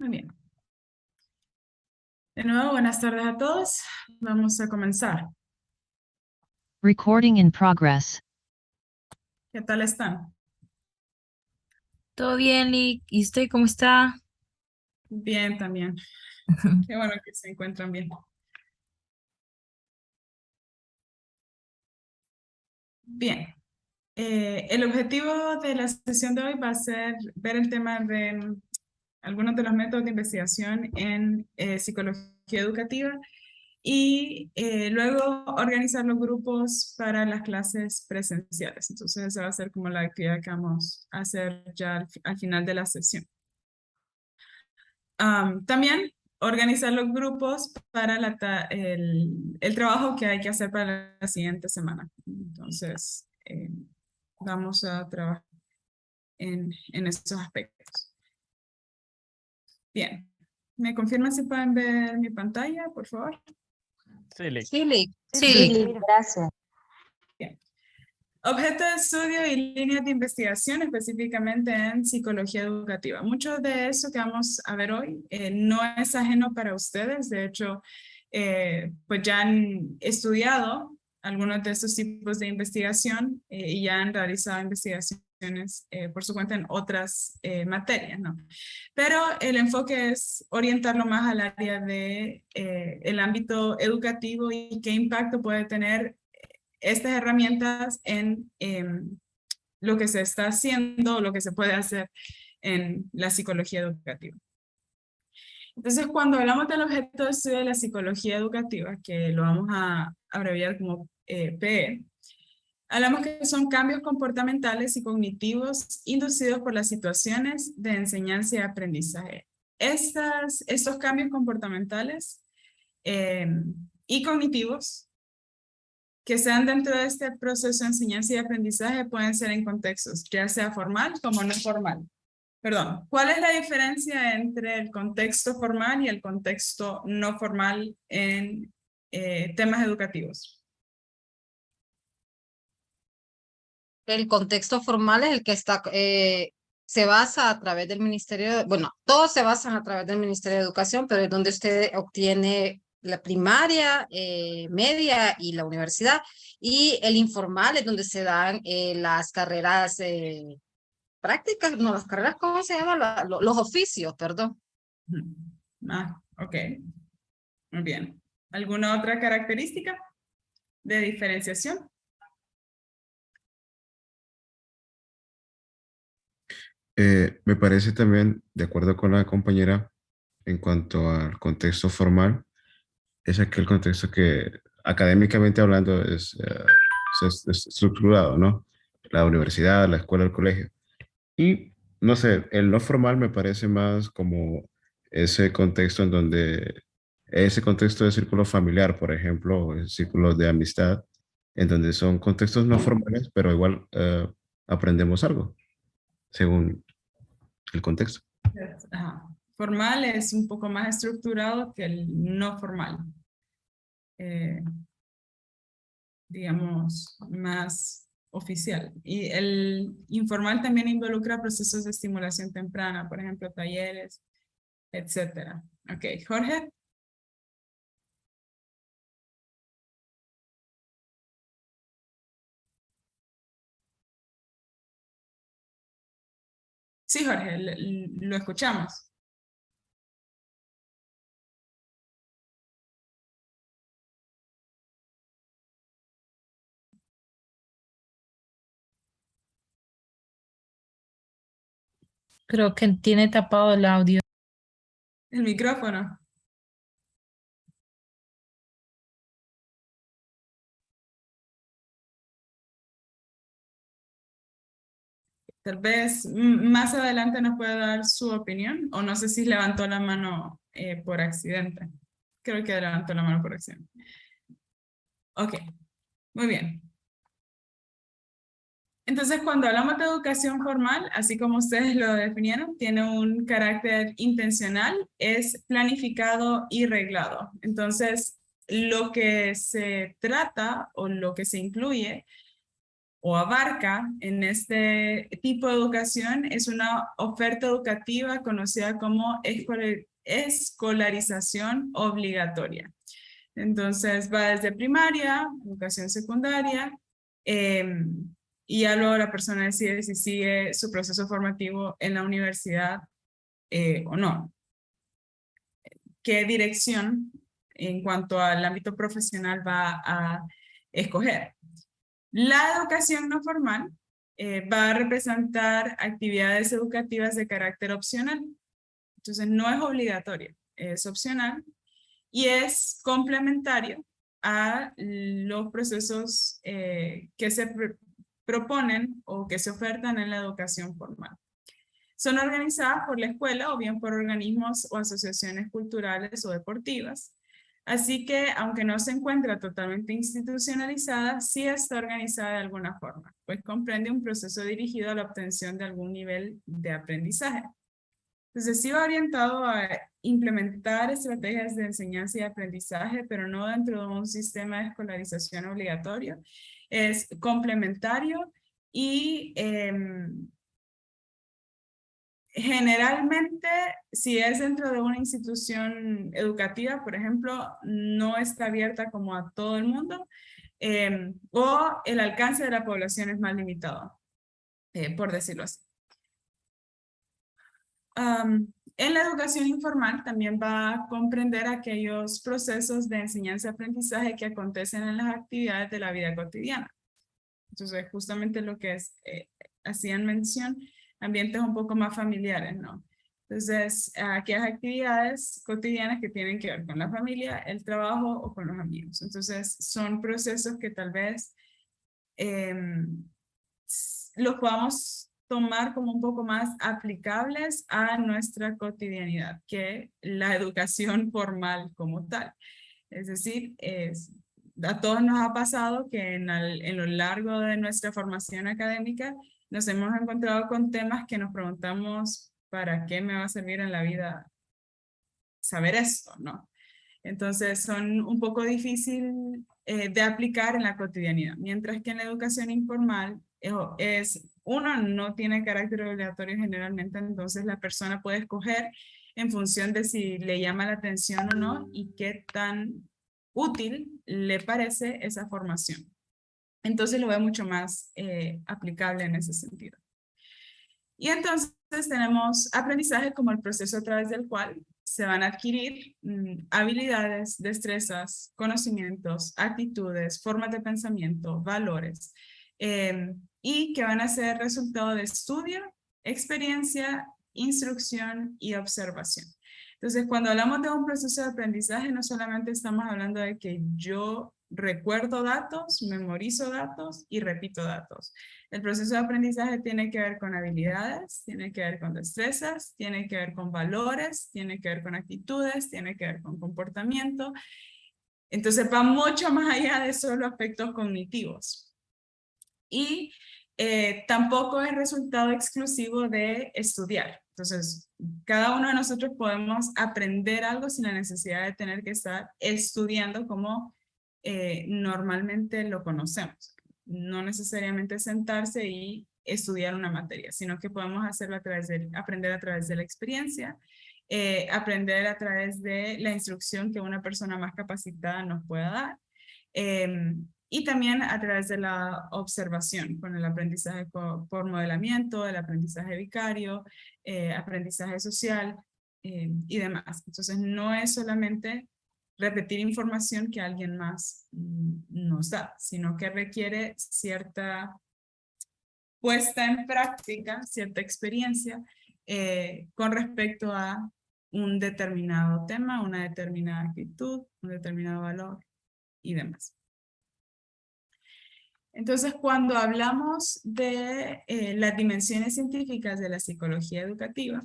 Muy bien. De nuevo, buenas tardes a todos. Vamos a comenzar. Recording in progress. ¿Qué tal están? Todo bien, Lick. ¿Y usted cómo está? Bien, también. Qué bueno que se encuentran bien. Bien. El objetivo de la sesión de hoy va a ser ver el tema de algunos de los métodos de investigación en psicología educativa y luego organizar los grupos para las clases presenciales. Entonces, esa va a ser como la actividad que vamos a hacer ya al final de la sesión. También organizar los grupos para el trabajo que hay que hacer para la siguiente semana. Entonces, vamos a trabajar en estos aspectos. Bien. ¿Me confirman si pueden ver mi pantalla, por favor? Sí, Lick. Sí, Lick. Sí, gracias. Bien. Objeto de estudio y líneas de investigación específicamente en psicología educativa. Mucho de eso que vamos a ver hoy no es ajeno para ustedes. De hecho, pues ya han estudiado algunos de estos tipos de investigación y ya han realizado investigaciones por su cuenta en otras materias, ¿no? Pero el enfoque es orientarlo más al área de el ámbito educativo y qué impacto puede tener estas herramientas en lo que se está haciendo o lo que se puede hacer en la psicología educativa. Entonces, cuando hablamos del objeto de estudio de la psicología educativa, que lo vamos a abreviar como PE, hablamos que son cambios comportamentales y cognitivos inducidos por las situaciones de enseñanza y aprendizaje. Estos cambios comportamentales y cognitivos que sean dentro de este proceso de enseñanza y aprendizaje pueden ser en contextos, ya sea formal como no formal. Perdón, ¿cuál es la diferencia entre el contexto formal y el contexto no formal en temas educativos? El contexto formal es el que se basa a través del Ministerio, bueno, todos se basan a través del Ministerio de Educación, pero es donde usted obtiene la primaria, media y la universidad. Y el informal es donde se dan las carreras prácticas, no, las carreras, ¿cómo se llama? Los oficios, perdón. Ok. Muy bien. ¿Alguna otra característica de diferenciación? Me parece también, de acuerdo con la compañera, en cuanto al contexto formal, es aquel contexto que académicamente hablando es estructurado, ¿no? La universidad, la escuela, el colegio. Y, no sé, el no formal me parece más como ese contexto en donde, ese contexto de círculo familiar, por ejemplo, o el círculo de amistad, en donde son contextos no formales, pero igual aprendemos algo, según el contexto. Ajá. Formal es un poco más estructurado que el no formal. Digamos, más oficial. Y el informal también involucra procesos de estimulación temprana, por ejemplo, talleres, etcétera. Ok, Jorge. Sí, Jorge, lo escuchamos. Creo que tiene tapado el audio. El micrófono. Tal vez más adelante nos puede dar su opinión, o no sé si levantó la mano por accidente. Creo que levantó la mano por accidente. Ok, muy bien. Entonces, cuando hablamos de educación formal, así como ustedes lo definieron, tiene un carácter intencional, es planificado y reglado. Entonces, lo que se trata o lo que se incluye o abarca en este tipo de educación es una oferta educativa conocida como escolarización obligatoria. Entonces va desde primaria, educación secundaria, y ya luego la persona decide si sigue su proceso formativo en la universidad o no. ¿Qué dirección en cuanto al ámbito profesional va a escoger? La educación no formal va a representar actividades educativas de carácter opcional. Entonces no es obligatorio, es opcional y es complementario a los procesos que se proponen o que se ofertan en la educación formal. Son organizadas por la escuela o bien por organismos o asociaciones culturales o deportivas. Así que, aunque no se encuentra totalmente institucionalizada, sí está organizada de alguna forma, pues comprende un proceso dirigido a la obtención de algún nivel de aprendizaje. Entonces, sí va orientado a implementar estrategias de enseñanza y aprendizaje, pero no dentro de un sistema de escolarización obligatorio. Es complementario y generalmente, si es dentro de una institución educativa, por ejemplo, no está abierta como a todo el mundo, o el alcance de la población es más limitado, por decirlo así. En la educación informal también va a comprender aquellos procesos de enseñanza-aprendizaje que acontecen en las actividades de la vida cotidiana. Entonces, justamente lo que hacían mención, ambientes un poco más familiares, ¿no? Entonces, aquellas actividades cotidianas que tienen que ver con la familia, el trabajo o con los amigos. Entonces, son procesos que tal vez los podamos tomar como un poco más aplicables a nuestra cotidianidad que la educación formal como tal. Es decir, a todos nos ha pasado que en lo largo de nuestra formación académica nos hemos encontrado con temas que nos preguntamos, ¿para qué me va a servir en la vida saber esto? ¿No? Entonces son un poco difícil de aplicar en la cotidianidad, mientras que en la educación informal uno no tiene carácter obligatorio generalmente, entonces la persona puede escoger en función de si le llama la atención o no y qué tan útil le parece esa formación. Entonces lo veo mucho más aplicable en ese sentido. Y entonces tenemos aprendizaje como el proceso a través del cual se van a adquirir habilidades, destrezas, conocimientos, actitudes, formas de pensamiento, valores, y que van a ser resultado de estudio, experiencia, instrucción y observación. Entonces, cuando hablamos de un proceso de aprendizaje, no solamente estamos hablando de que yo recuerdo datos, memorizo datos y repito datos. El proceso de aprendizaje tiene que ver con habilidades, tiene que ver con destrezas, tiene que ver con valores, tiene que ver con actitudes, tiene que ver con comportamiento. Entonces va mucho más allá de solo aspectos cognitivos. Y tampoco es resultado exclusivo de estudiar. Entonces, cada uno de nosotros podemos aprender algo sin la necesidad de tener que estar estudiando como normalmente lo conocemos. No necesariamente sentarse y estudiar una materia, sino que podemos hacerlo aprender a través de la experiencia, aprender a través de la instrucción que una persona más capacitada nos pueda dar, y también a través de la observación, con el aprendizaje por modelamiento, el aprendizaje vicario, aprendizaje social y demás. Entonces no es solamente repetir información que alguien más nos da, sino que requiere cierta puesta en práctica, cierta experiencia con respecto a un determinado tema, una determinada actitud, un determinado valor y demás. Entonces, cuando hablamos de las dimensiones científicas de la psicología educativa,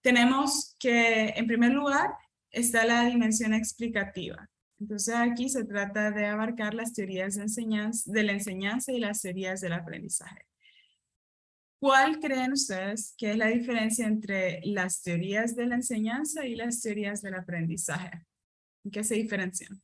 tenemos que, en primer lugar, está la dimensión explicativa. Entonces, aquí se trata de abarcar las teorías de la enseñanza y las teorías del aprendizaje. ¿Cuál creen ustedes que es la diferencia entre las teorías de la enseñanza y las teorías del aprendizaje? ¿En qué se diferencian?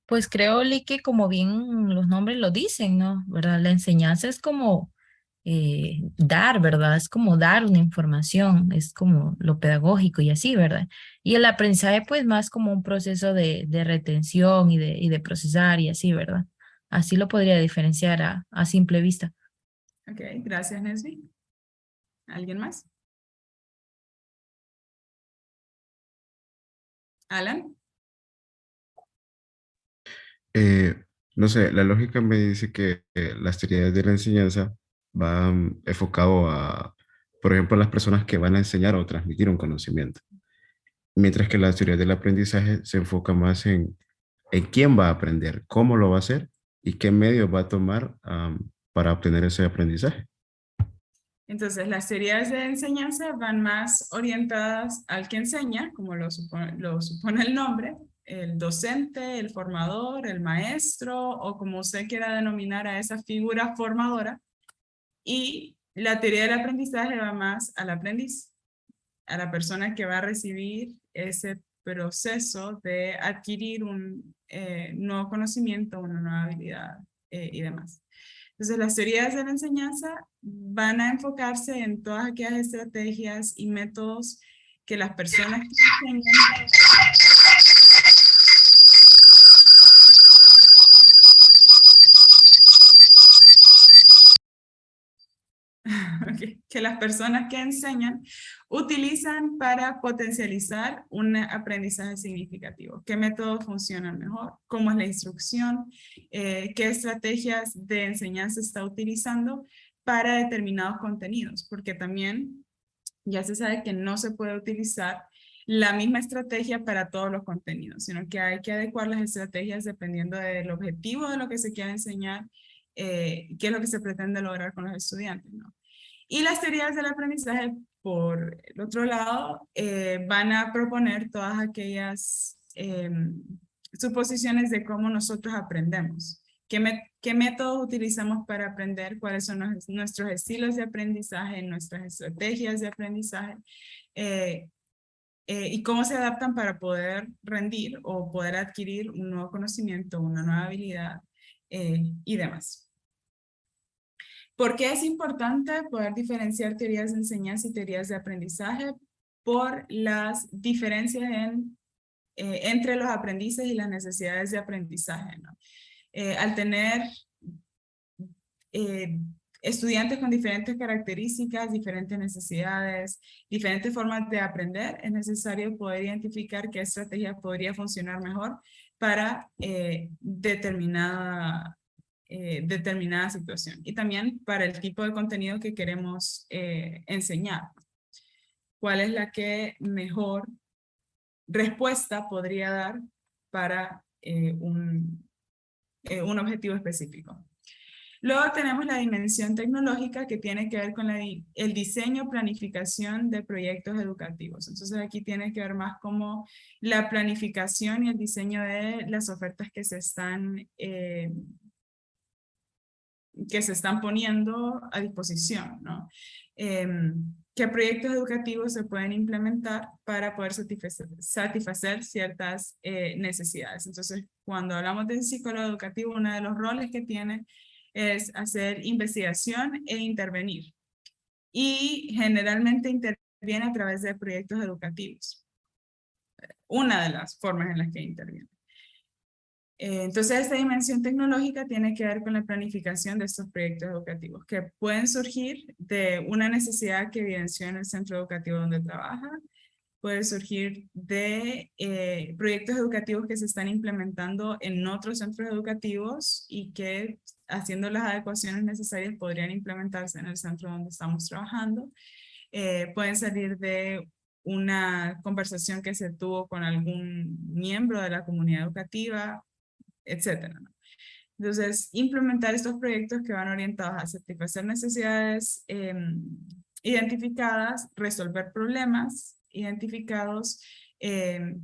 Pues creo, Lee, que como bien los nombres lo dicen, ¿no? ¿Verdad? La enseñanza es como dar, ¿verdad? Es como dar una información, es como lo pedagógico y así, ¿verdad? Y el aprendizaje, pues, más como un proceso de retención y de procesar y así, ¿verdad? Así lo podría diferenciar a simple vista. Ok, gracias, Nesby. ¿Alguien más? Alan. Eh, no sé, la lógica me dice que las teorías de la enseñanza van enfocado a, por ejemplo, las personas que van a enseñar o transmitir un conocimiento, mientras que las teorías del aprendizaje se enfoca más en quién va a aprender, cómo lo va a hacer y qué medios va a tomar para obtener ese aprendizaje. Entonces, las teorías de enseñanza van más orientadas al que enseña, como lo supone el nombre, el docente, el formador, el maestro, o como usted quiera denominar a esa figura formadora. Y la teoría del aprendizaje va más al aprendiz, a la persona que va a recibir ese proceso de adquirir un nuevo conocimiento, una nueva habilidad y demás. Entonces, las teorías de la enseñanza van a enfocarse en todas aquellas estrategias y métodos que las personas que enseñan que las personas que enseñan utilizan para potencializar un aprendizaje significativo. ¿Qué métodos funcionan mejor? ¿Cómo es la instrucción? ¿Qué estrategias de enseñanza está utilizando para determinados contenidos? Porque también ya se sabe que no se puede utilizar la misma estrategia para todos los contenidos, sino que hay que adecuar las estrategias dependiendo del objetivo de lo que se quiere enseñar, qué es lo que se pretende lograr con los estudiantes, ¿no? Y las teorías del aprendizaje, por el otro lado, van a proponer todas aquellas suposiciones de cómo nosotros aprendemos. ¿Qué métodos utilizamos para aprender? ¿Cuáles son nuestros estilos de aprendizaje, nuestras estrategias de aprendizaje? Y cómo se adaptan para poder rendir o poder adquirir un nuevo conocimiento, una nueva habilidad y demás. ¿Por qué es importante poder diferenciar teorías de enseñanza y teorías de aprendizaje? Por las diferencias entre los aprendices y las necesidades de aprendizaje, ¿no? Al tener estudiantes con diferentes características, diferentes necesidades, diferentes formas de aprender, es necesario poder identificar qué estrategia podría funcionar mejor para determinada situación. Y también para el tipo de contenido que queremos enseñar. ¿Cuál es la que mejor respuesta podría dar para un objetivo específico? Luego tenemos la dimensión tecnológica que tiene que ver con el diseño, planificación de proyectos educativos. Entonces aquí tiene que ver más como la planificación y el diseño de las ofertas que se están poniendo a disposición, ¿no? ¿Qué proyectos educativos se pueden implementar para poder satisfacer ciertas necesidades? Entonces, cuando hablamos de psicólogo educativo, uno de los roles que tiene es hacer investigación e intervenir. Y generalmente interviene a través de proyectos educativos. Una de las formas en las que interviene. Entonces, esta dimensión tecnológica tiene que ver con la planificación de estos proyectos educativos, que pueden surgir de una necesidad que evidenció en el centro educativo donde trabaja, puede surgir de proyectos educativos que se están implementando en otros centros educativos y que, haciendo las adecuaciones necesarias, podrían implementarse en el centro donde estamos trabajando. Pueden salir de una conversación que se tuvo con algún miembro de la comunidad educativa, etcétera, ¿no? Entonces, implementar estos proyectos que van orientados a satisfacer necesidades identificadas, resolver problemas identificados,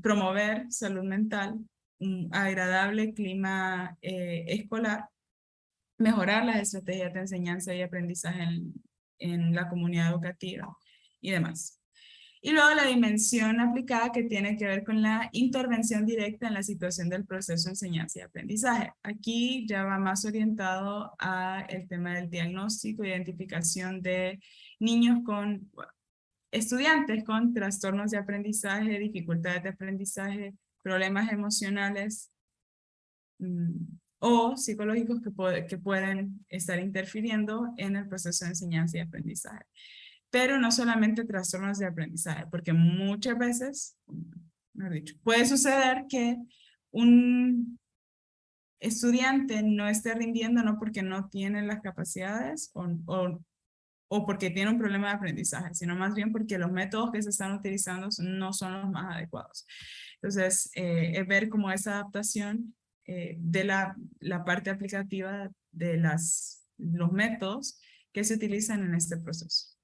promover salud mental, un agradable clima escolar, mejorar las estrategias de enseñanza y aprendizaje en la comunidad educativa y demás. Y luego la dimensión aplicada que tiene que ver con la intervención directa en la situación del proceso de enseñanza y aprendizaje. Aquí ya va más orientado a el tema del diagnóstico, identificación de niños con, estudiantes con trastornos de aprendizaje, dificultades de aprendizaje, problemas emocionales o psicológicos que pueden estar interfiriendo en el proceso de enseñanza y aprendizaje. Pero no solamente trastornos de aprendizaje, porque muchas veces, mejor dicho, puede suceder que un estudiante no esté rindiendo no porque no tiene las capacidades o porque tiene un problema de aprendizaje, sino más bien porque los métodos que se están utilizando no son los más adecuados. Entonces, es ver cómo esa adaptación de la parte aplicativa de los métodos que se utilizan en este proceso.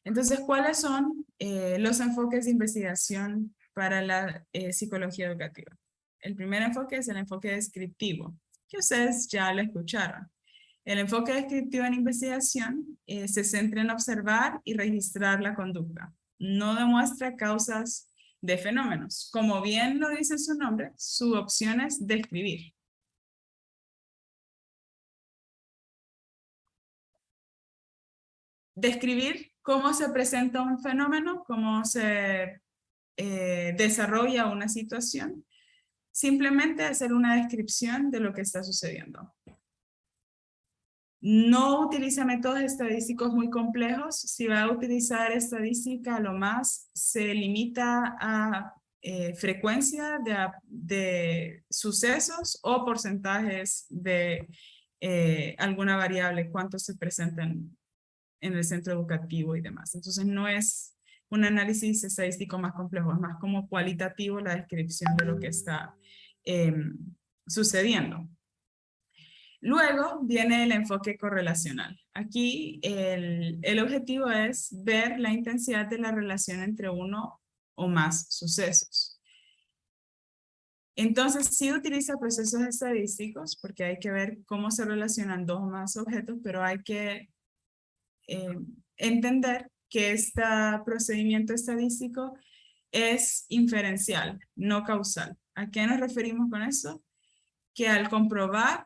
Entonces, ¿cuáles son los enfoques de investigación para la psicología educativa? El primer enfoque es el enfoque descriptivo, que ustedes ya lo escucharon. El enfoque descriptivo en investigación se centra en observar y registrar la conducta. No demuestra causas de fenómenos. Como bien lo dice su nombre, su opción es describir. Describir cómo se presenta un fenómeno, cómo se desarrolla una situación. Simplemente hacer una descripción de lo que está sucediendo. No utiliza métodos estadísticos muy complejos. Si va a utilizar estadística, lo más se limita a frecuencia de sucesos o porcentajes de alguna variable, cuántos se presentan en el centro educativo y demás. Entonces no es un análisis estadístico más complejo, es más como cualitativo la descripción de lo que está sucediendo. Luego viene el enfoque correlacional. Aquí el objetivo es ver la intensidad de la relación entre uno o más sucesos. Entonces sí utiliza procesos estadísticos porque hay que ver cómo se relacionan dos o más objetos, pero hay que entender que este procedimiento estadístico es inferencial, no causal. ¿A qué nos referimos con eso? Que al comprobar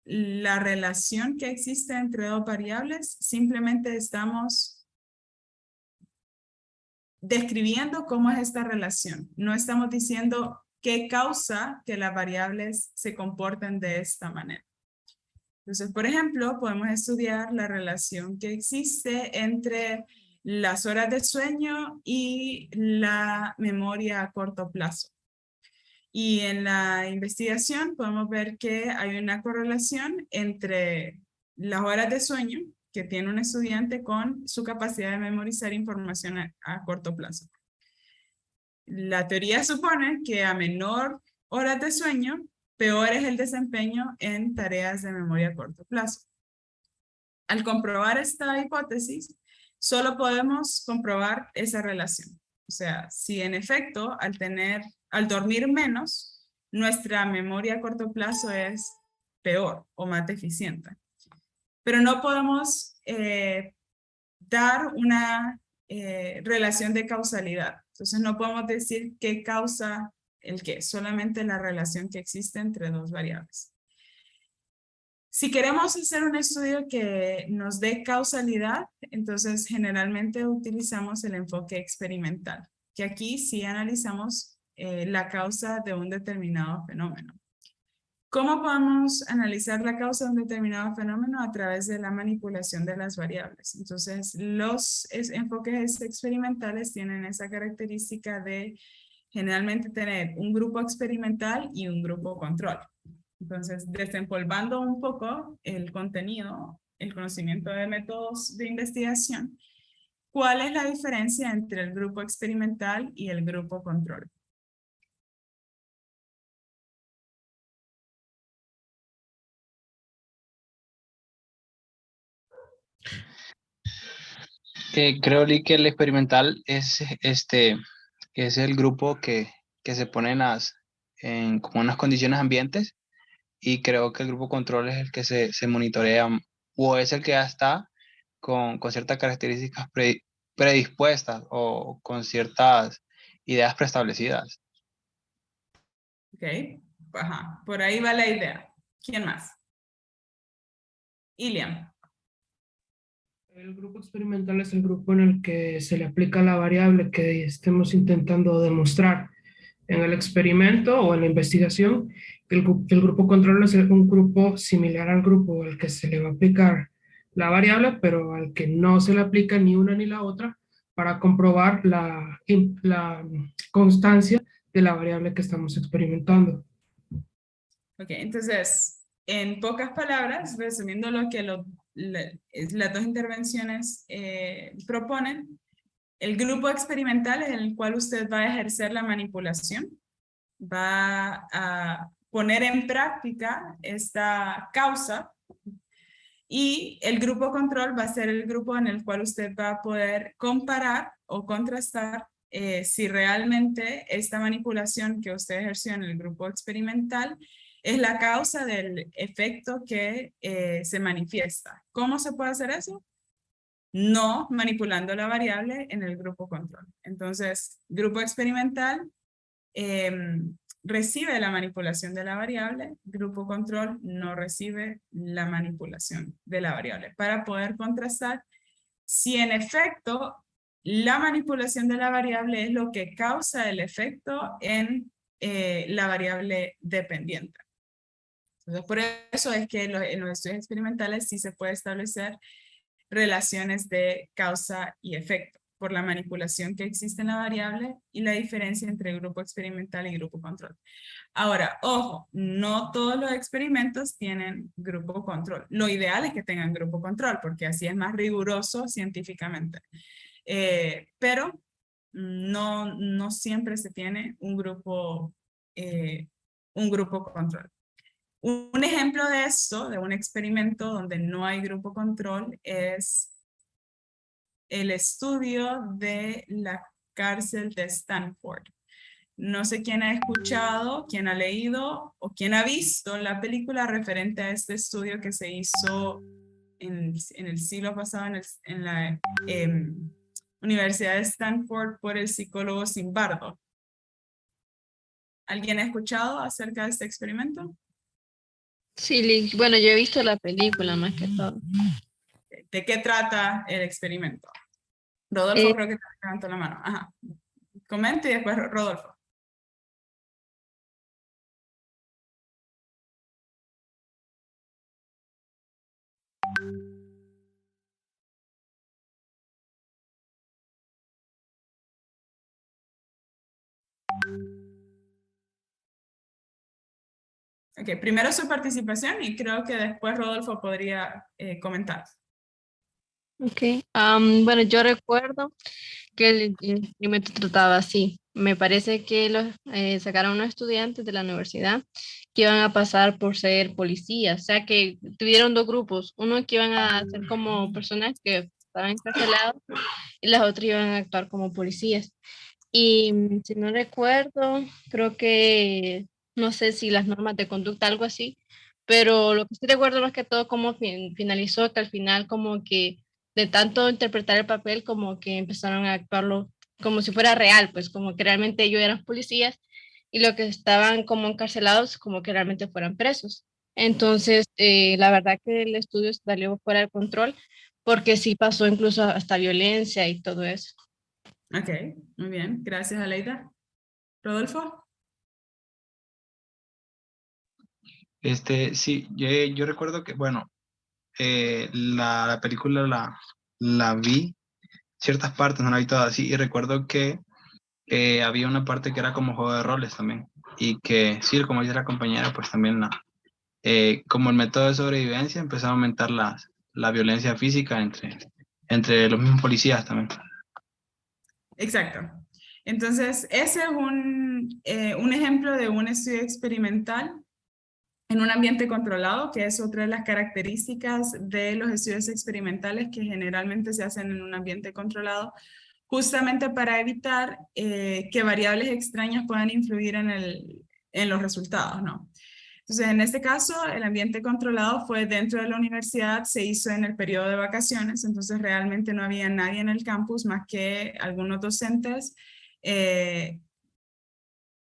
la relación que existe entre dos variables, simplemente estamos describiendo cómo es esta relación. No estamos diciendo qué causa que las variables se comporten de esta manera. Entonces, por ejemplo, podemos estudiar la relación que existe entre las horas de sueño y la memoria a corto plazo. Y en la investigación podemos ver que hay una correlación entre las horas de sueño que tiene un estudiante con su capacidad de memorizar información a corto plazo. La teoría supone que a menor horas de sueño, peor es el desempeño en tareas de memoria a corto plazo. Al comprobar esta hipótesis, solo podemos comprobar esa relación. O sea, si en efecto al dormir menos, nuestra memoria a corto plazo es peor o más deficiente. Pero no podemos dar una relación de causalidad. Entonces no podemos decir qué causa el qué, solamente la relación que existe entre dos variables. Si queremos hacer un estudio que nos dé causalidad, entonces generalmente utilizamos el enfoque experimental, que aquí sí analizamos la causa de un determinado fenómeno. ¿Cómo podemos analizar la causa de un determinado fenómeno? A través de la manipulación de las variables. Entonces, los enfoques experimentales tienen esa característica de generalmente tener un grupo experimental y un grupo control. Entonces, desempolvando un poco el contenido, el conocimiento de métodos de investigación, ¿cuál es la diferencia entre el grupo experimental y el grupo control? Creo Lee, que el experimental es el grupo que se pone en como unas condiciones ambientes, y creo que el grupo control es el que se monitorea o es el que ya está con ciertas características predispuestas o con ciertas ideas preestablecidas. Ok, ajá, por ahí va la idea. ¿Quién más? Ilian. El grupo experimental es el grupo en el que se le aplica la variable que estemos intentando demostrar en el experimento o en la investigación. El grupo control es un grupo similar al grupo al que se le va a aplicar la variable, pero al que no se le aplica ni una ni la otra para comprobar la constancia de la variable que estamos experimentando. Ok, entonces, en pocas palabras, resumiendo lo que las dos intervenciones proponen, el grupo experimental es en el cual usted va a ejercer la manipulación, va a poner en práctica esta causa, y el grupo control va a ser el grupo en el cual usted va a poder comparar o contrastar si realmente esta manipulación que usted ejerció en el grupo experimental es la causa del efecto que se manifiesta. ¿Cómo se puede hacer eso? No manipulando la variable en el grupo control. Entonces, grupo experimental recibe la manipulación de la variable, grupo control no recibe la manipulación de la variable, para poder contrastar si en efecto la manipulación de la variable es lo que causa el efecto en la variable dependiente. Entonces, por eso es que en los estudios experimentales sí se puede establecer relaciones de causa y efecto por la manipulación que existe en la variable y la diferencia entre grupo experimental y grupo control. Ahora, ojo, no todos los experimentos tienen grupo control. Lo ideal es que tengan grupo control, porque así es más riguroso científicamente. Pero no siempre se tiene un grupo control. Un ejemplo de esto, de un experimento donde no hay grupo control, es el estudio de la cárcel de Stanford. No sé quién ha escuchado, quién ha leído o quién ha visto la película referente a este estudio que se hizo en el siglo pasado en la Universidad de Stanford por el psicólogo Zimbardo. ¿Alguien ha escuchado acerca de este experimento? Sí, bueno, yo he visto la película más que todo. ¿De qué trata el experimento? Rodolfo creo que te levantó la mano. Ajá. Comente y después Rodolfo. Ok, primero su participación y creo que después Rodolfo podría comentar. Ok, bueno, yo recuerdo que el experimento trataba así. Me parece que sacaron unos estudiantes de la universidad que iban a pasar por ser policías, o sea que tuvieron dos grupos, uno que iban a ser como personas que estaban encarcelados y las otras iban a actuar como policías. Y si no recuerdo, creo que, no sé si las normas de conducta, algo así, pero lo que sí recuerdo más que todo cómo finalizó, que al final como que de tanto interpretar el papel, como que empezaron a actuarlo como si fuera real, pues como que realmente ellos eran policías y lo que estaban como encarcelados, como que realmente fueran presos. Entonces, la verdad que el estudio salió fuera de control, porque sí pasó incluso hasta violencia y todo eso. Ok, muy bien. Gracias, Aleida. Rodolfo. Sí, yo recuerdo que, bueno, la película la vi, ciertas partes, no la vi todas, sí, y recuerdo que había una parte que era como juego de roles también, y que sí, como dice la compañera, pues también como el método de sobrevivencia empezó a aumentar la violencia física entre los mismos policías también. Exacto. Entonces, ese es un ejemplo de un estudio experimental en un ambiente controlado, que es otra de las características de los estudios experimentales que generalmente se hacen en un ambiente controlado, justamente para evitar que variables extrañas puedan influir en los resultados, ¿no? Entonces, en este caso, el ambiente controlado fue dentro de la universidad, se hizo en el periodo de vacaciones, entonces realmente no había nadie en el campus más que algunos docentes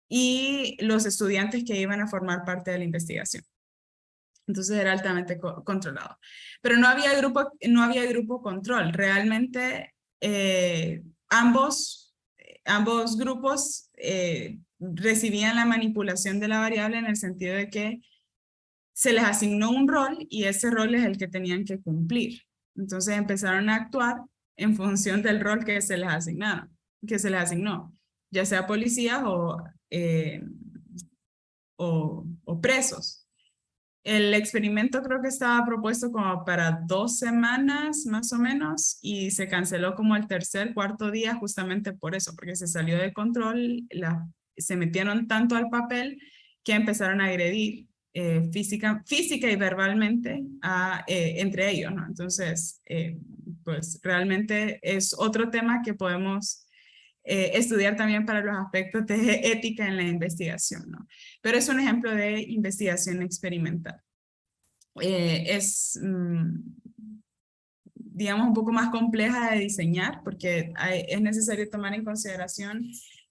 y los estudiantes que iban a formar parte de la investigación. Entonces era altamente controlado. Pero no había grupo control. Realmente ambos grupos recibían la manipulación de la variable en el sentido de que se les asignó un rol y ese rol es el que tenían que cumplir. Entonces empezaron a actuar en función del rol que se les asignó, ya sea policías o presos. El experimento creo que estaba propuesto como para 2 semanas más o menos y se canceló como el cuarto día justamente por eso, porque se salió de control, se metieron tanto al papel que empezaron a agredir física y verbalmente entre ellos, ¿no? Entonces, pues realmente es otro tema que podemos estudiar también para los aspectos de ética en la investigación, ¿no? Pero es un ejemplo de investigación experimental. Digamos, un poco más compleja de diseñar porque es necesario tomar en consideración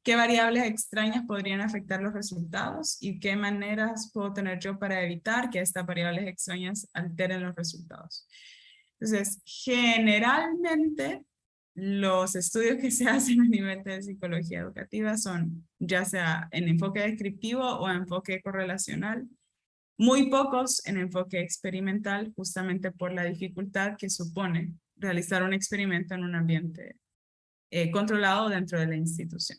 qué variables extrañas podrían afectar los resultados y qué maneras puedo tener yo para evitar que estas variables extrañas alteren los resultados. Entonces, generalmente, los estudios que se hacen a nivel de psicología educativa son ya sea en enfoque descriptivo o enfoque correlacional, muy pocos en enfoque experimental, justamente por la dificultad que supone realizar un experimento en un ambiente controlado dentro de la institución.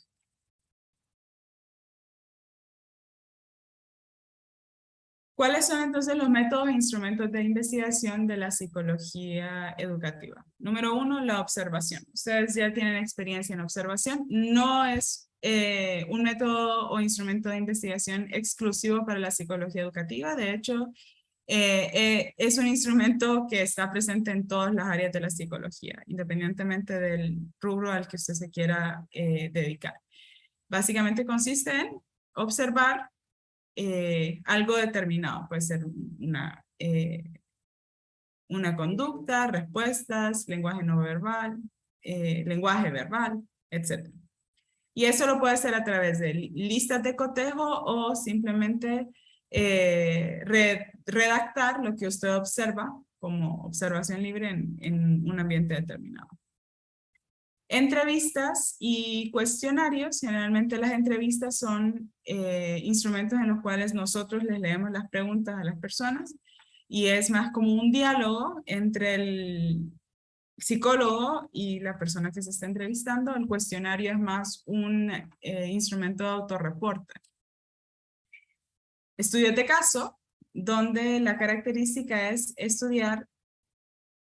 ¿Cuáles son entonces los métodos e instrumentos de investigación de la psicología educativa? Número 1, la observación. Ustedes ya tienen experiencia en observación. No es un método o instrumento de investigación exclusivo para la psicología educativa. De hecho, es un instrumento que está presente en todas las áreas de la psicología, independientemente del rubro al que usted se quiera dedicar. Básicamente consiste en observar algo determinado, puede ser una conducta, respuestas, lenguaje no verbal, lenguaje verbal, etc. Y eso lo puede hacer a través de listas de cotejo o simplemente redactar lo que usted observa como observación libre en un ambiente determinado. Entrevistas y cuestionarios. Generalmente las entrevistas son instrumentos en los cuales nosotros les leemos las preguntas a las personas y es más como un diálogo entre el psicólogo y la persona que se está entrevistando. El cuestionario es más un instrumento de autorreporte. Estudios de caso, donde la característica es estudiar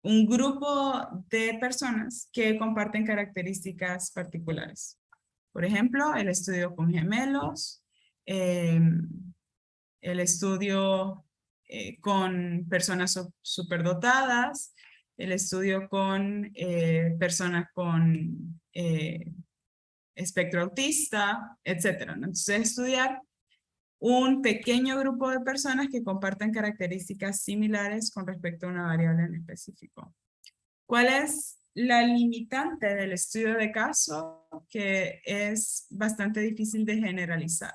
un grupo de personas que comparten características particulares. Por ejemplo, el estudio con gemelos, el estudio con personas superdotadas, el estudio con personas con espectro autista, etc. Entonces, estudiar un pequeño grupo de personas que comparten características similares con respecto a una variable en específico. ¿Cuál es la limitante del estudio de caso? Que es bastante difícil de generalizar,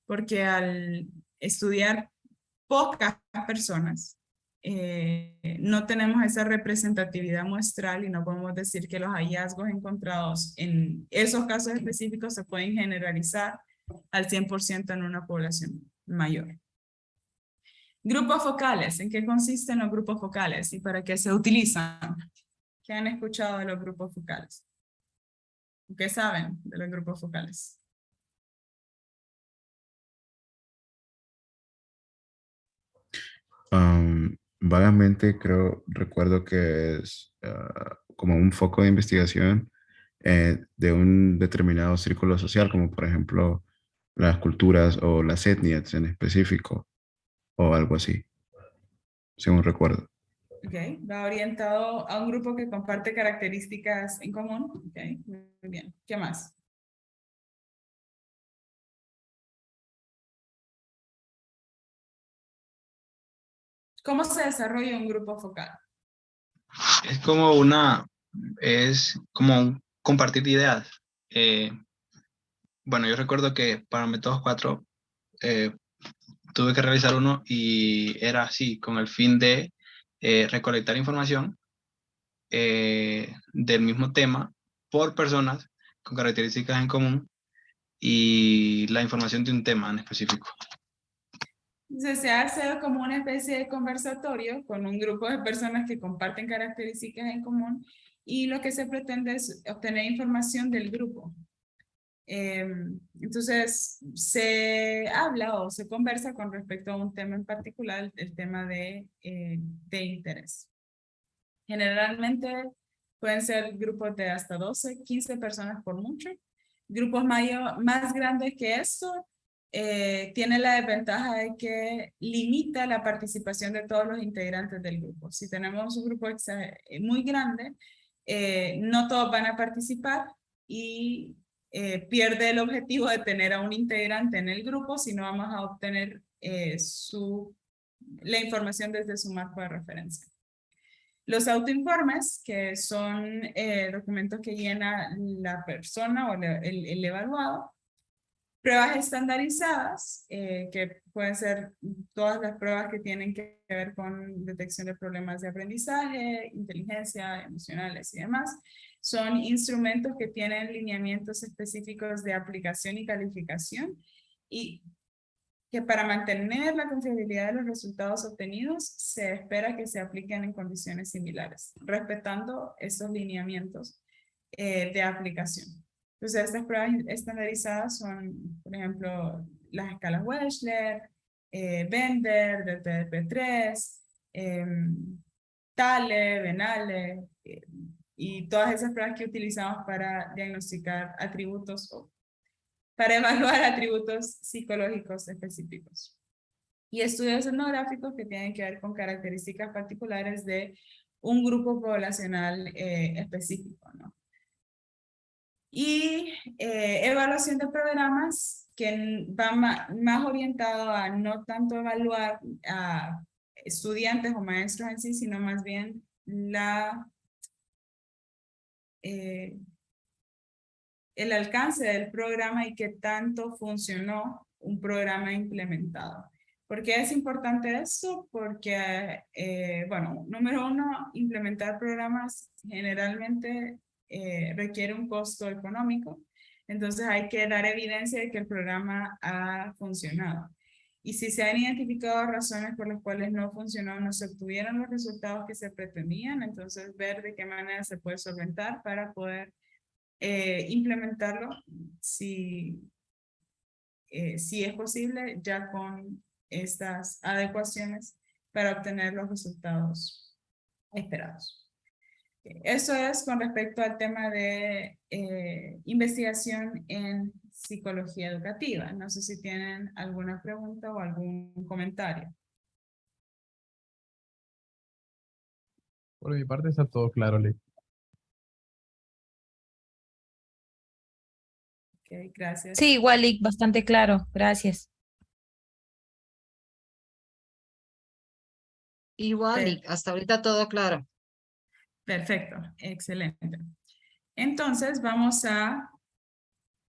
porque al estudiar pocas personas, no tenemos esa representatividad muestral y no podemos decir que los hallazgos encontrados en esos casos específicos se pueden generalizar al 100% en una población mayor. Grupos focales. ¿En qué consisten los grupos focales y para qué se utilizan? ¿Qué han escuchado de los grupos focales? ¿Qué saben de los grupos focales? Vagamente recuerdo que es como un foco de investigación de un determinado círculo social, como por ejemplo las culturas o las etnias en específico, o algo así, según recuerdo. Ok, va orientado a un grupo que comparte características en común. Ok, muy bien. ¿Qué más? ¿Cómo se desarrolla un grupo focal? Es como un compartir ideas. Eh, bueno, yo recuerdo que para Métodos 4 tuve que realizar uno y era así, con el fin de recolectar información del mismo tema por personas con características en común y la información de un tema en específico. Entonces, se hace como una especie de conversatorio con un grupo de personas que comparten características en común y lo que se pretende es obtener información del grupo. Entonces, se habla o se conversa con respecto a un tema en particular, el tema de interés. Generalmente pueden ser grupos de hasta 12, 15 personas por mucho. Grupos más grandes que esto tienen la desventaja de que limita la participación de todos los integrantes del grupo. Si tenemos un grupo muy grande, no todos van a participar y pierde el objetivo de tener a un integrante en el grupo, sino vamos a obtener la información desde su marco de referencia. Los autoinformes, que son documentos que llena la persona o el evaluado. Pruebas estandarizadas, que pueden ser todas las pruebas que tienen que ver con detección de problemas de aprendizaje, inteligencia, emocionales y demás. Son instrumentos que tienen lineamientos específicos de aplicación y calificación y que para mantener la confiabilidad de los resultados obtenidos se espera que se apliquen en condiciones similares, respetando esos lineamientos de aplicación. Entonces, estas pruebas estandarizadas son, por ejemplo, las escalas Wechsler, Bender, del TDP-3, Tale, Venale, y todas esas pruebas que utilizamos para diagnosticar atributos o para evaluar atributos psicológicos específicos. Y estudios etnográficos que tienen que ver con características particulares de un grupo poblacional específico, ¿no? Y evaluación de programas que va más orientado a no tanto evaluar a estudiantes o maestros en sí, sino más bien el alcance del programa y qué tanto funcionó un programa implementado. ¿Por qué es importante esto? Porque, bueno, número uno, implementar programas generalmente requiere un costo económico, entonces hay que dar evidencia de que el programa ha funcionado. Y si se han identificado razones por las cuales no funcionó, no se obtuvieron los resultados que se pretendían, entonces ver de qué manera se puede solventar para poder implementarlo si es posible ya con estas adecuaciones para obtener los resultados esperados. Eso es con respecto al tema de investigación en psicología educativa. No sé si tienen alguna pregunta o algún comentario. Por mi parte está todo claro, Lick. Okay, gracias. Sí, igual, Lick, bastante claro. Gracias. Igual, hasta ahorita todo claro. Perfecto, excelente. Entonces vamos a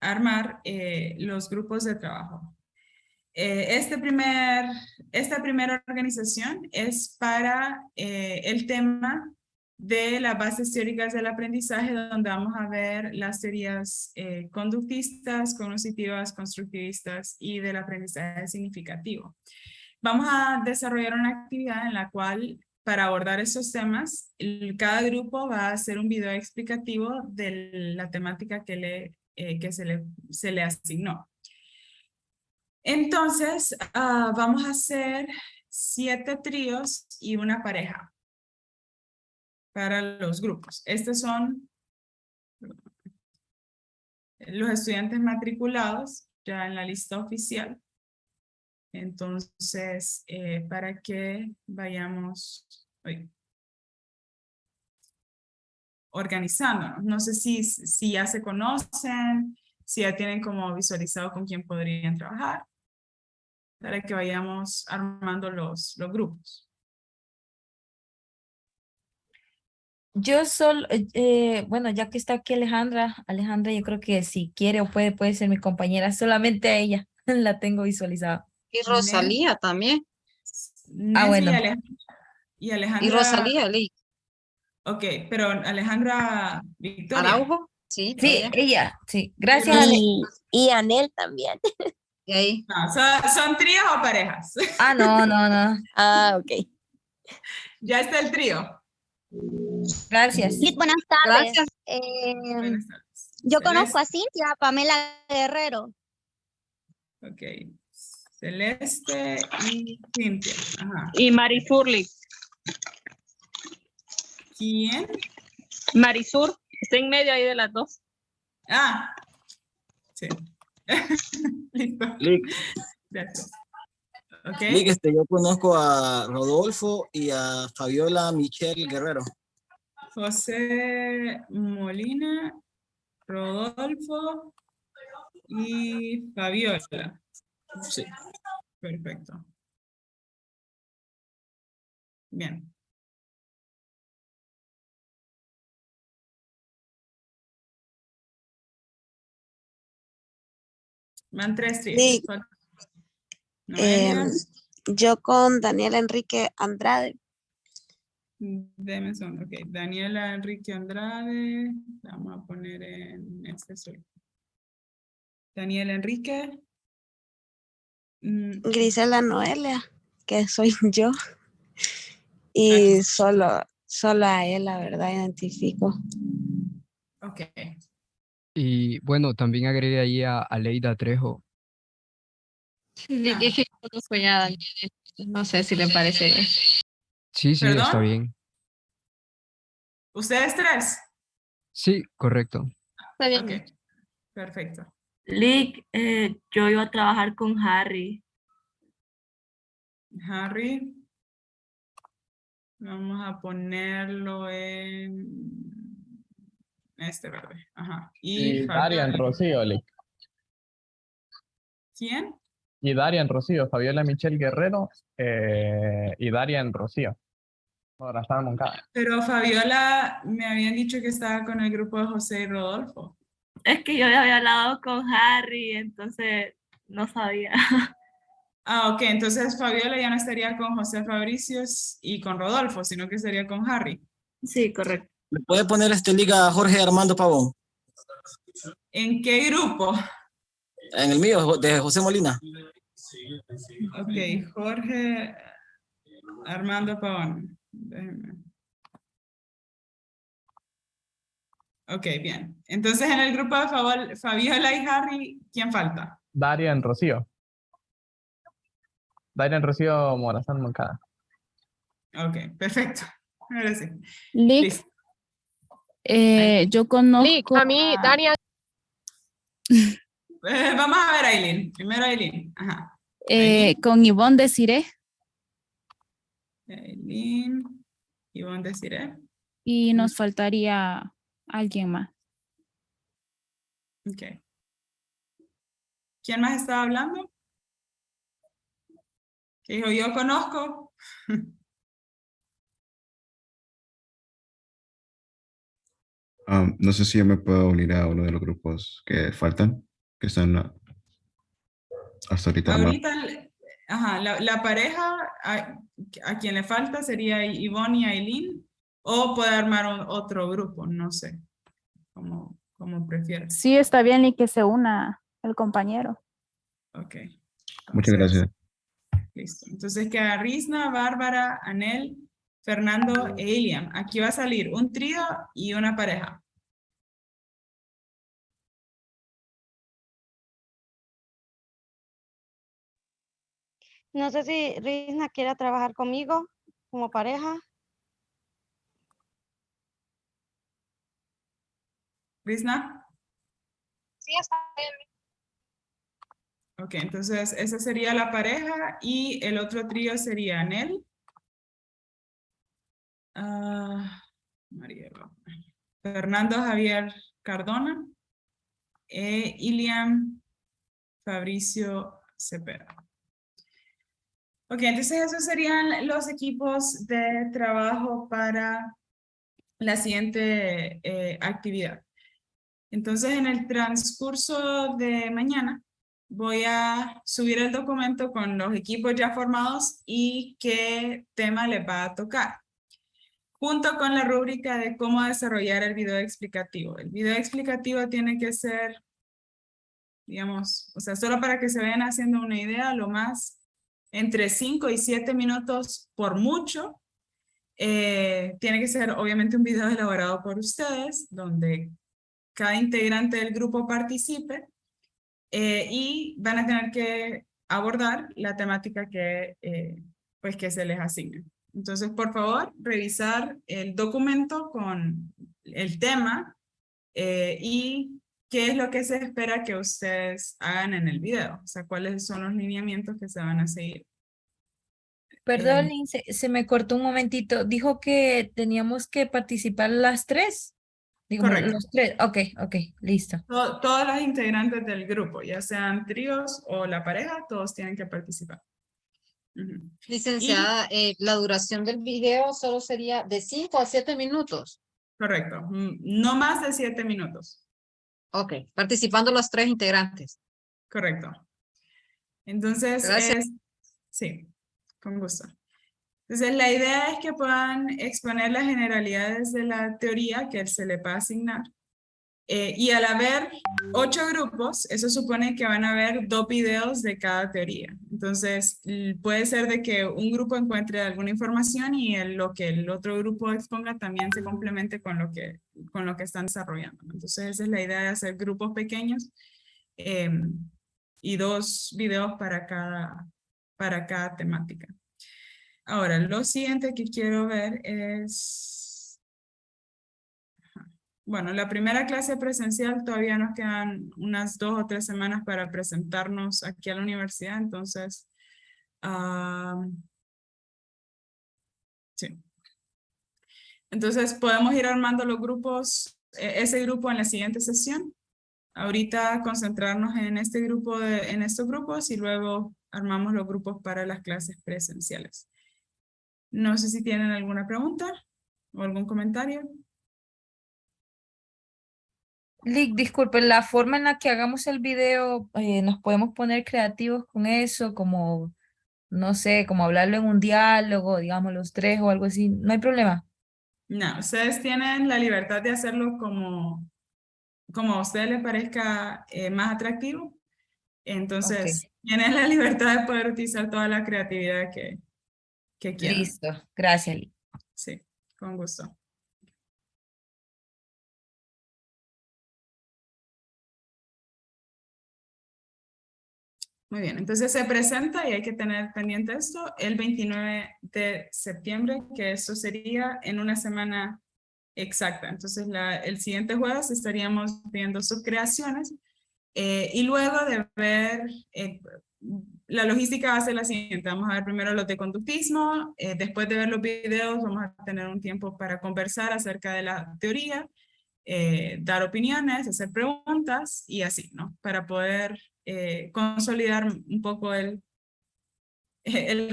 armar los grupos de trabajo. Esta primera organización es para el tema de las bases teóricas del aprendizaje, donde vamos a ver las teorías conductistas, cognitivas, constructivistas y del aprendizaje significativo. Vamos a desarrollar una actividad en la cual, para abordar esos temas, cada grupo va a hacer un video explicativo de la temática que se le asignó. Entonces, vamos a hacer 7 tríos y una pareja para los grupos. Estos son los estudiantes matriculados ya en la lista oficial. Entonces, para que vayamos organizándonos. No sé si ya se conocen, si ya tienen como visualizado con quién podrían trabajar, para que vayamos armando los grupos. Yo solo, bueno, ya que está aquí Alejandra, yo creo que si quiere o puede ser mi compañera, solamente a ella la tengo visualizada. Y Rosalía también. Ah, Nesli bueno. y Y Alejandra. Rosalía, Lee. Ok, pero Alejandra Victoria. Araujo, sí, Sí, ella. ella, sí. Gracias, Ale. Y Anel también. Y ahí. No, son tríos o parejas. Ah, no. Ah, ok. Ya está el trío. Gracias. Sí, buenas tardes. Gracias. Buenas tardes. Yo conozco a Cintia Pamela Guerrero. Ok. Celeste y Cintia. Ajá. Y Marisur, Lee. ¿Quién? Marisur, está en medio ahí de las dos. Ah. Sí. Listo. Lick, Gracias. Ok. Lick, yo conozco a Rodolfo y a Fabiola Michelle Guerrero. José Molina, Rodolfo y Fabiola. Sí. Perfecto. Bien. Van 3 tríos. Sí. Noelia. Yo con Daniel Enrique Andrade. Deme un segundo. Ok. Daniela Enrique Andrade. Vamos a poner en este sol. Daniela Enrique. Grisela Noelia, que soy yo. Y solo a él, la verdad, identifico. Ok. Y bueno, también agregué ahí a Aleida Trejo. Sí, que yo conozco ya a Daniel, no sé si le parece bien. Sí, está ¿Perdón? bien. ¿Ustedes 3? Sí, correcto. Está bien. Ok. Perfecto. Lick, yo iba a trabajar con Harry. Harry. Vamos a ponerlo en este verde. Ajá. Y Darian Fabiola. Rocío, Lick. ¿Quién? Y Darian Rocío, Fabiola Michelle Guerrero y Darian Rocío. Ahora estaba Moncada. Pero Fabiola me habían dicho que estaba con el grupo de José y Rodolfo. Es que yo ya había hablado con Harry, entonces no sabía. Ah, ok. Entonces Fabiola ya no estaría con José Fabricios y con Rodolfo, sino que estaría con Harry. Sí, correcto. ¿Le puede poner liga a Jorge Armando Pavón? ¿En qué grupo? En el mío, de José Molina. Ok, Jorge Armando Pavón. Déjeme. Ok, bien. Entonces en el grupo de Fabiola y Harry, ¿quién falta? Darian Rocío. Darian Rocío Morazán Moncada. Ok, perfecto. Ahora sí. Lick, Listo. yo conozco Lick, a mí, Darian. Vamos a ver a Aileen. Primero Aileen. Ajá. con Ivonne Desiré Aileen. Ivonne Desiré. y nos faltaría alguien más. Ok. ¿Quién más estaba hablando? Que dijo, yo conozco. No sé si yo me puedo unir a uno de los grupos que faltan, que están hasta ahorita. Ahorita, ajá, la pareja a quien le falta sería Ivonne y Aileen, o puede armar otro grupo, no sé, como prefieras. Sí, está bien y que se una el compañero. Ok. Muchas gracias. Listo. Entonces queda Risna, Bárbara, Anel, Fernando e Iliam. Aquí va a salir un trío y una pareja. No sé si Risna quiera trabajar conmigo como pareja. ¿Risna? Sí, está bien. Ok, entonces esa sería la pareja y el otro trío sería Anel. Fernando Javier Cardona. Iliam Fabricio Cepeda. Ok, entonces esos serían los equipos de trabajo para la siguiente actividad. Entonces, en el transcurso de mañana, voy a subir el documento con los equipos ya formados y qué tema les va a tocar, junto con la rúbrica de cómo desarrollar el video explicativo. El video explicativo tiene que ser, digamos, o sea, solo para que se vayan haciendo una idea, lo más entre 5 y 7 minutos por mucho. Tiene que ser obviamente un video elaborado por ustedes, donde cada integrante del grupo participe, y van a tener que abordar la temática que, pues que se les asigne. Entonces, por favor, revisar el documento con el tema y qué es lo que se espera que ustedes hagan en el video. O sea, cuáles son los lineamientos que se van a seguir. Perdón, Lynn, se me cortó un momentito. Dijo que teníamos que participar las 3. Digo, Correcto. los 3. Ok, listo. Todos los integrantes del grupo, ya sean tríos o la pareja, todos tienen que participar. Ujú. Licenciada, la duración del video solo sería de 5 a 7 minutos. Correcto, no más de 7 minutos. Ok, participando los 3 integrantes. Correcto. Entonces, Gracias. sí, con gusto. Entonces, la idea es que puedan exponer las generalidades de la teoría que se le va a asignar. Y al haber 8 grupos, eso supone que van a haber 2 videos de cada teoría. Entonces, puede ser de que un grupo encuentre alguna información y lo que el otro grupo exponga también se complemente con lo que están desarrollando. Entonces, esa es la idea de hacer grupos pequeños y 2 videos para cada temática. Ahora, lo siguiente que quiero ver es... Bueno, la primera clase presencial todavía nos quedan unas 2 o 3 semanas para presentarnos aquí a la universidad, entonces... sí. Entonces, podemos ir armando los grupos, ese grupo en la siguiente sesión. Ahorita concentrarnos en estos grupos y luego armamos los grupos para las clases presenciales. No sé si tienen alguna pregunta o algún comentario. Lick, disculpen, la forma en la que hagamos el video, nos podemos poner creativos con eso, como, no sé, como hablarlo en un diálogo, digamos los 3 o algo así, no hay problema. No, ustedes tienen la libertad de hacerlo como a ustedes les parezca más atractivo. Entonces, tienen la libertad de poder utilizar toda la creatividad que quieran. Listo, gracias, Lick. Sí, con gusto. Muy bien, entonces se presenta y hay que tener pendiente esto el 29 de septiembre, que eso sería en una semana exacta. Entonces el siguiente jueves estaríamos viendo sus creaciones y luego de ver, la logística va a ser la siguiente. Vamos a ver primero los de conductismo, después de ver los videos vamos a tener un tiempo para conversar acerca de la teoría, dar opiniones, hacer preguntas y así, ¿no? Para poder consolidar un poco el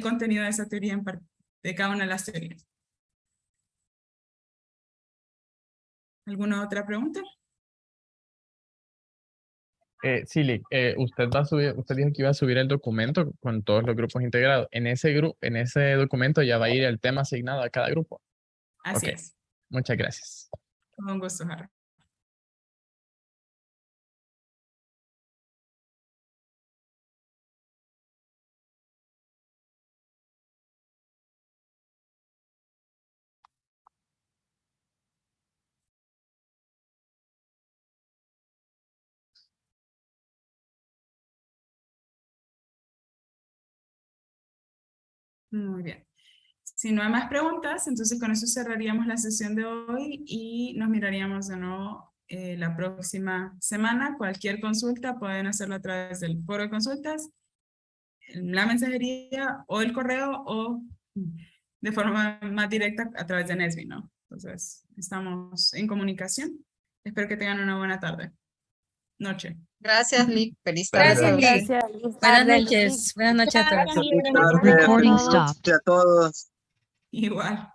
contenido de esa teoría de cada una de las teorías. ¿Alguna otra pregunta? Sí, Lick, usted dijo que iba a subir el documento con todos los grupos integrados. En ese documento ya va a ir el tema asignado a cada grupo. Así es. Muchas gracias. Con gusto, Harry. Muy bien. Si no hay más preguntas, entonces con eso cerraríamos la sesión de hoy y nos miraríamos de nuevo la próxima semana. Cualquier consulta pueden hacerlo a través del foro de consultas, la mensajería o el correo o de forma más directa a través de Nesby, ¿no? Entonces, estamos en comunicación. Espero que tengan una buena tarde. Noche. Gracias, Lick. Feliz tarde. Gracias, Lick. Buenas noches. Buenas noches a todos. Buenas noches a todos. Igual.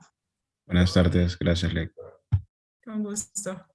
Buenas tardes, gracias, Lick. Con gusto.